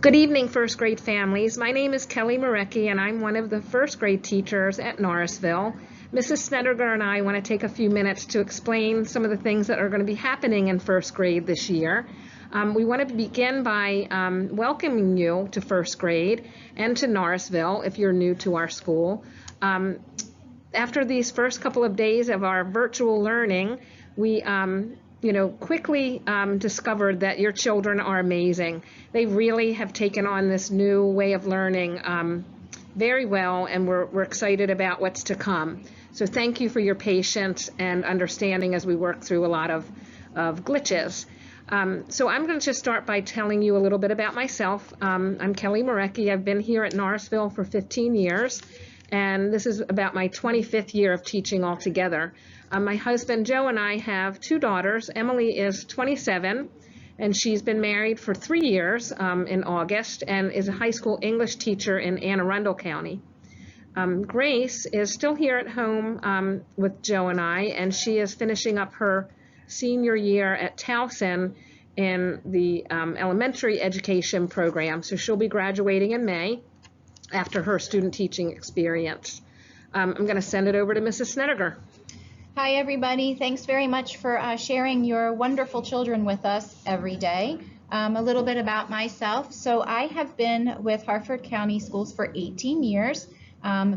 Good evening, first grade families. My name is Kelly Marecki, and I'm one of the first grade teachers at Norrisville. Mrs. Snedeker and I want to take a few minutes to explain some of the things that are going to be happening in first grade this year. We want to begin by welcoming you to first grade and to Norrisville if you're new to our school. After these first couple of days of our virtual learning, we quickly discovered that your children are amazing. They really have taken on this new way of learning very well, and we're excited about what's to come. So thank you for your patience and understanding as we work through a lot of glitches. So I'm going to just start by telling you a little bit about myself. I'm Kelly Marecki. I've been here at Norrisville for 15 years, and this is about my 25th year of teaching altogether. My husband Joe and I have two daughters. Emily is 27, and she's been married for 3 years in August, and is a high school English teacher in Anne Arundel County. Grace is still here at home with Joe and I, and she is finishing up her senior year at Towson in the elementary education program. So she'll be graduating in May after her student teaching experience. I'm going to send it over to Mrs. Snedeker. Hi everybody, thanks very much for sharing your wonderful children with us every day. A little bit about myself. So I have been with Harford County Schools for 18 years,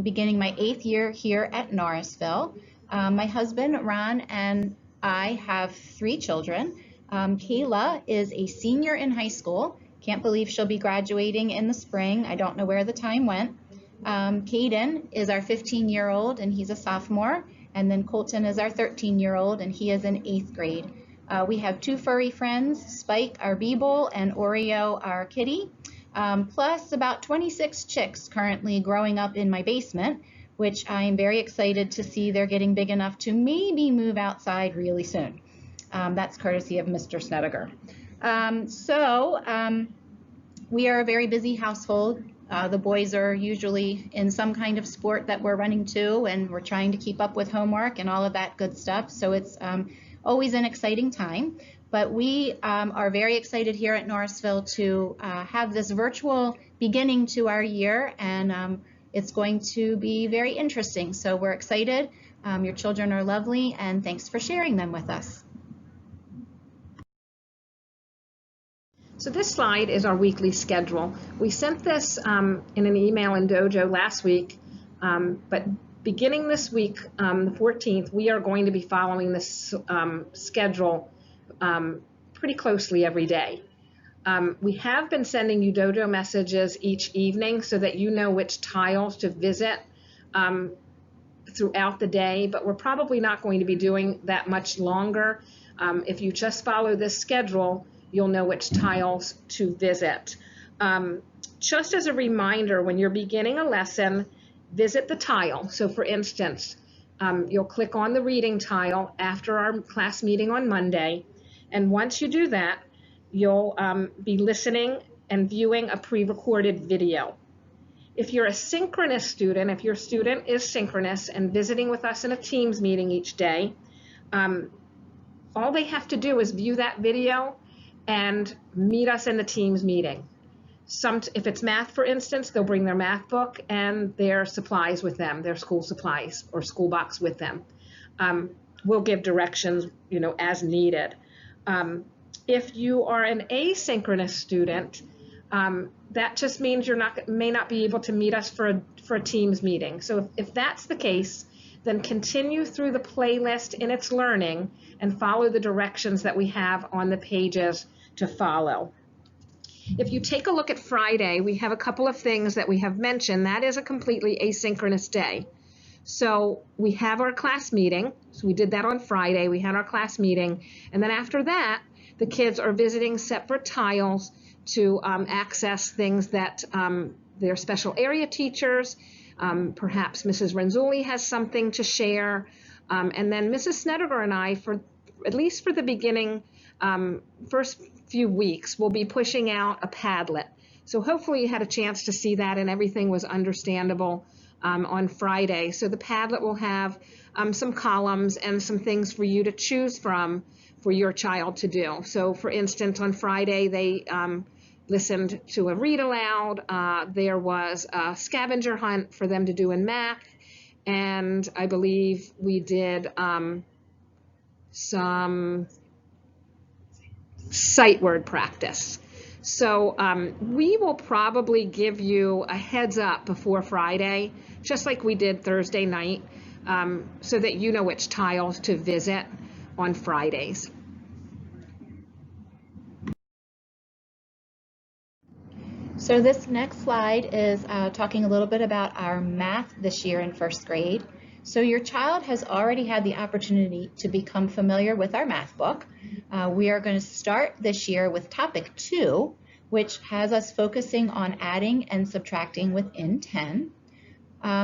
beginning my 8th year here at Norrisville. My husband Ron and I have 3 children. Kayla is a senior in high school. Can't believe she'll be graduating in the spring. I don't know where the time went. Caden is our 15-year-old and he's a sophomore. And then Colton is our 13-year-old, and he is in 8th grade. We have 2 furry friends, Spike, our Beeble, and Oreo, our kitty, plus about 26 chicks currently growing up in my basement, which I'm very excited to see they're getting big enough to maybe move outside really soon. That's courtesy of Mr. Snedeker. We are a very busy household. The boys are usually in some kind of sport that we're running to, and we're trying to keep up with homework and all of that good stuff. So it's always an exciting time. But we are very excited here at Norrisville to have this virtual beginning to our year, and it's going to be very interesting. So we're excited. Your children are lovely, and thanks for sharing them with us. So this slide is our weekly schedule. We sent this in an email in Dojo last week, but beginning this week, the 14th, we are going to be following this schedule pretty closely every day. We have been sending you Dojo messages each evening so that you know which tiles to visit throughout the day, but we're probably not going to be doing that much longer. If you just follow this schedule, you'll know which tiles to visit. Just as a reminder, when you're beginning a lesson, visit the tile. So for instance, you'll click on the reading tile after our class meeting on Monday. And once you do that, you'll be listening and viewing a pre-recorded video. If you're a synchronous student, if your student is synchronous and visiting with us in a Teams meeting each day, all they have to do is view that video and meet us in the Teams meeting. If it's math, for instance, they'll bring their math book and their supplies with them, their school supplies or school box with them. We'll give directions, as needed. If you are an asynchronous student, that just means you may not be able to meet us for a Teams meeting. So if that's the case, then continue through the playlist in its learning and follow the directions that we have on the pages to follow. If you take a look at Friday, we have a couple of things that we have mentioned. That is a completely asynchronous day. So we have our class meeting. So we did that on Friday. We had our class meeting. And then after that, the kids are visiting separate tiles to access things that their special area teachers, perhaps Mrs. Renzulli has something to share. And then Mrs. Snedeker and I, at least for the beginning, first few weeks, we'll be pushing out a Padlet. So hopefully you had a chance to see that and everything was understandable on Friday. So the Padlet will have some columns and some things for you to choose from for your child to do. So for instance, on Friday, they listened to a read aloud. There was a scavenger hunt for them to do in math. And I believe we did some sight word practice. So we will probably give you a heads up before Friday, just like we did Thursday night, so that you know which tiles to visit on Fridays. So this next slide is talking a little bit about our math this year in first grade. So your child has already had the opportunity to become familiar with our math book. We are going to start this year with topic 2, which has us focusing on adding and subtracting within 10.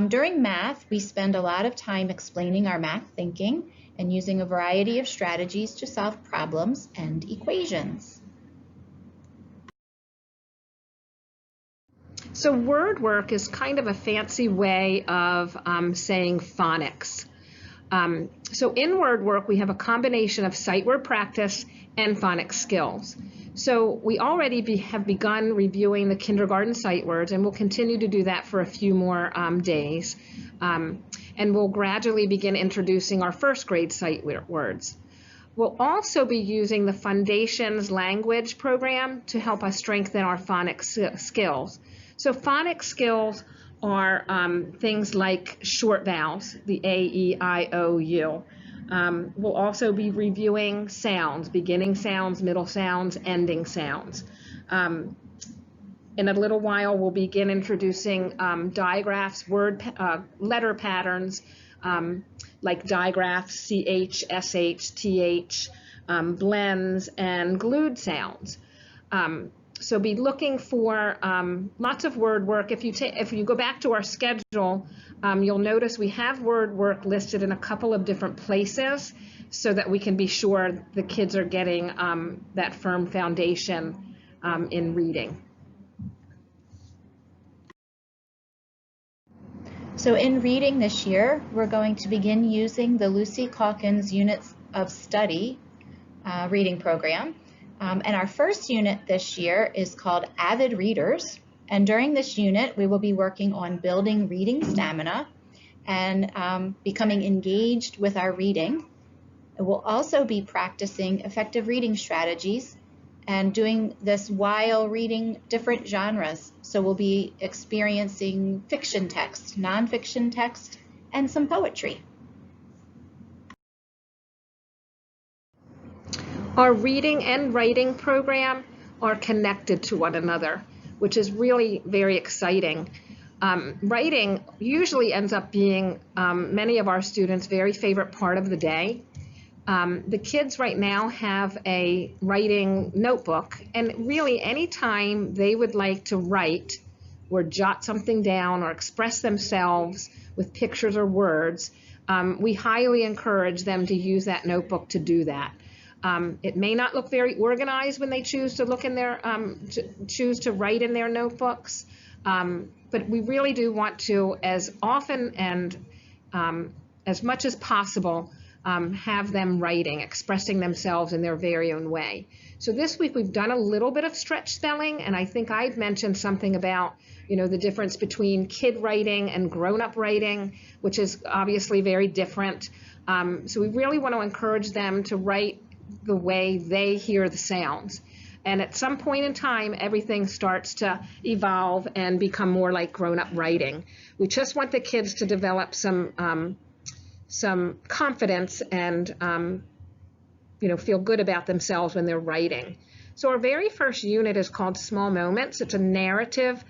During math, we spend a lot of time explaining our math thinking and using a variety of strategies to solve problems and equations. So word work is kind of a fancy way of saying phonics. So in word work, we have a combination of sight word practice and phonics skills. So we already have begun reviewing the kindergarten sight words, and we'll continue to do that for a few more days. And we'll gradually begin introducing our first grade sight words. We'll also be using the Foundations Language program to help us strengthen our phonics skills. So phonics skills are things like short vowels, the A, E, I, O, U. We'll also be reviewing sounds, beginning sounds, middle sounds, ending sounds. In a little while, we'll begin introducing digraphs, letter patterns, like digraphs, CH, SH, TH, blends, and glued sounds. So be looking for lots of word work. If you go back to our schedule, you'll notice we have word work listed in a couple of different places so that we can be sure the kids are getting that firm foundation in reading. So in reading this year, we're going to begin using the Lucy Calkins Units of Study reading program. And our first unit this year is called Avid Readers. And during this unit, we will be working on building reading stamina and becoming engaged with our reading. We'll also be practicing effective reading strategies and doing this while reading different genres. So we'll be experiencing fiction text, nonfiction text, and some poetry. Our reading and writing program are connected to one another, which is really very exciting. Writing usually ends up being many of our students' very favorite part of the day. The kids right now have a writing notebook, and really anytime they would like to write or jot something down or express themselves with pictures or words, we highly encourage them to use that notebook to do that. It may not look very organized when they choose to look in their choose to write in their notebooks, but we really do want to, as often and as much as possible, have them writing, expressing themselves in their very own way. So this week we've done a little bit of stretch spelling, and I think I've mentioned something about, the difference between kid writing and grown-up writing, which is obviously very different. So we really want to encourage them to write the way they hear the sounds. And at some point in time, everything starts to evolve and become more like grown-up writing. We just want the kids to develop some confidence and feel good about themselves when they're writing. So our very first unit is called Small Moments. It's a narrative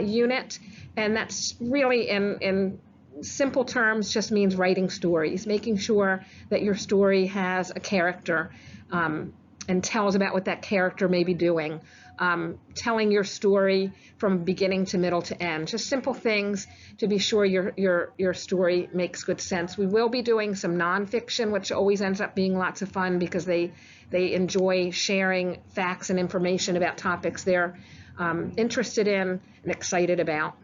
unit, and that's really in simple terms just means writing stories, making sure that your story has a character and tells about what that character may be doing, telling your story from beginning to middle to end, just simple things to be sure your story makes good sense. We will be doing some nonfiction, which always ends up being lots of fun because they enjoy sharing facts and information about topics they're interested in and excited about.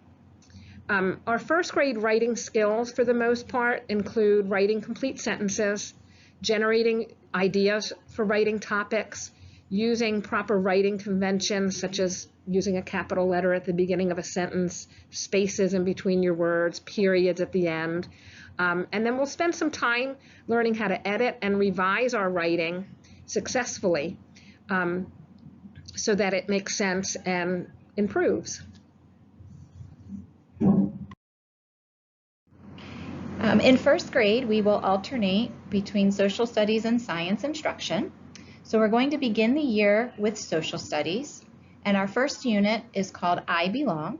Our first grade writing skills, for the most part, include writing complete sentences, generating ideas for writing topics, using proper writing conventions, such as using a capital letter at the beginning of a sentence, spaces in between your words, periods at the end. And then we'll spend some time learning how to edit and revise our writing successfully so that it makes sense and improves. In first grade, we will alternate between social studies and science instruction. So we're going to begin the year with social studies, and our first unit is called I Belong.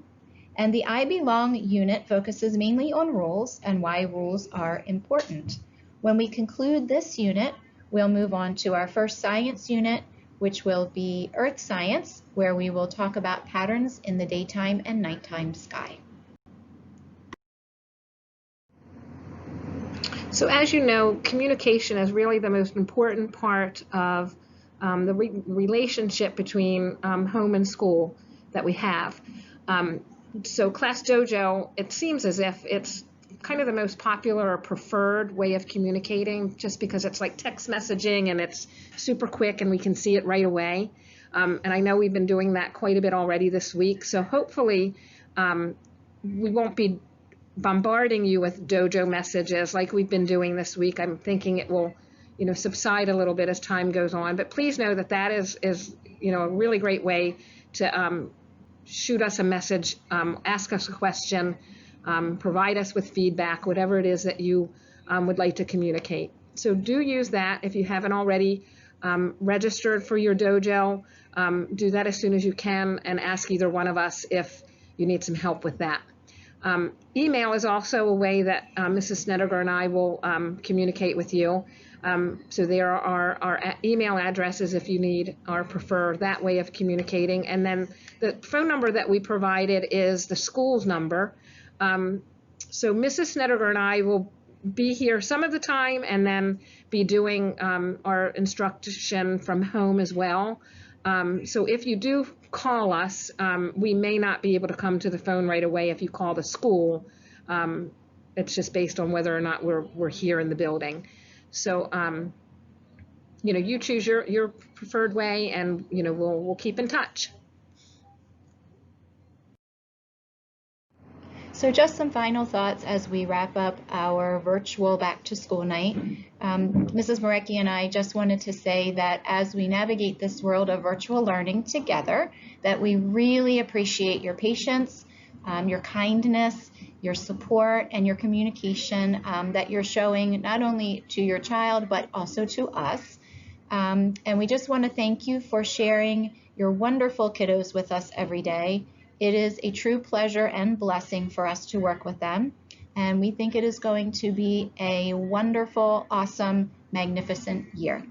And the I Belong unit focuses mainly on rules and why rules are important. When we conclude this unit, we'll move on to our first science unit, which will be Earth Science, where we will talk about patterns in the daytime and nighttime sky. So as you know, communication is really the most important part of the relationship between home and school that we have. So Class Dojo, it seems as if it's kind of the most popular or preferred way of communicating, just because it's like text messaging and it's super quick and we can see it right away. And I know we've been doing that quite a bit already this week. So hopefully we won't be bombarding you with dojo messages like we've been doing this week. I'm thinking it will, subside a little bit as time goes on. But please know that that is a really great way to shoot us a message, ask us a question, provide us with feedback, whatever it is that you would like to communicate. So do use that. If you haven't already registered for your dojo, do that as soon as you can and ask either one of us if you need some help with that. Email is also a way that Mrs. Snedeker and I will communicate with you. So there are our email addresses if you need or prefer that way of communicating. And then the phone number that we provided is the school's number. So Mrs. Snedeker and I will be here some of the time and then be doing our instruction from home as well. So if you do call us, we may not be able to come to the phone right away if you call the school. It's just based on whether or not we're here in the building. So, you choose your preferred way, and we'll keep in touch. So just some final thoughts as we wrap up our virtual back to school night. Mrs. Marecki and I just wanted to say that as we navigate this world of virtual learning together, that we really appreciate your patience, your kindness, your support, and your communication that you're showing not only to your child, but also to us. And we just want to thank you for sharing your wonderful kiddos with us every day. It is a true pleasure and blessing for us to work with them. And we think it is going to be a wonderful, awesome, magnificent year.